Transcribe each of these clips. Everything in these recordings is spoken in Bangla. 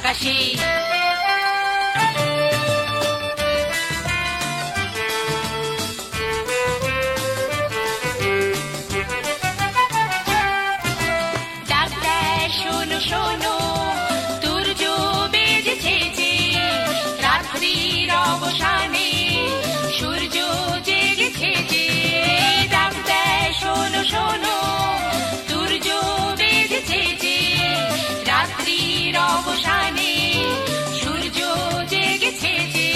আকাশে। ডাক দেয় শোনো শোনো, সূর্য বেজেছে যে, রাত্রির অবসানে সূর্য জেগেছে যে। ডাক দেয় শোনো শোনো, সূর্য বেজেছে যে, রাত্রির অবসানে সূর্য জেগেছে যে।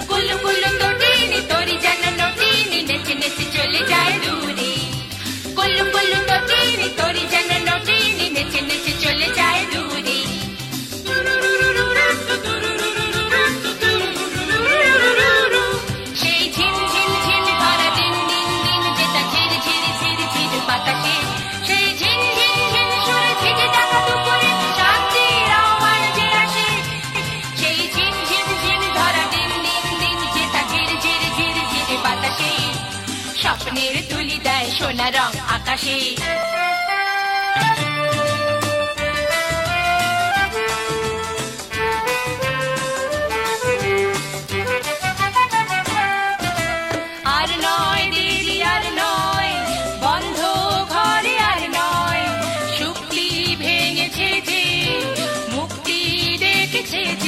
কুলু কুলু তটিনী তোরি যেন নটিনী, নেচে নেচে চলে যায় দূরে। কুলু কুলু তটিনী তোরি যেন নটিনী, নেচে নেচে চলে যায় দূরে। সেই ঝিম ঝিম ঝিম ধরা দিন দিন দিন, যেটা ঝির ঝির ঝির ঝির বাতাসে। সেই ঝিম ঝিম ঝিম সুরে ঝিঝি ডাকা দুপুরে, শান্তির আওয়াজ যে আসে। সেই ঝিম ঝিম ঝিম ধরা দিন দিন দিন, যেটা ঝির ঝির ঝির ঝির বাতাসে। স্বপ্নের তুলি দেয় সোনা রং আকাশে। আর নয় দেরি আর নয়, বন্ধ ঘরে আর নয়, শুক্তি ভেঙেছে যে, মুক্তি ডেকেছে যে।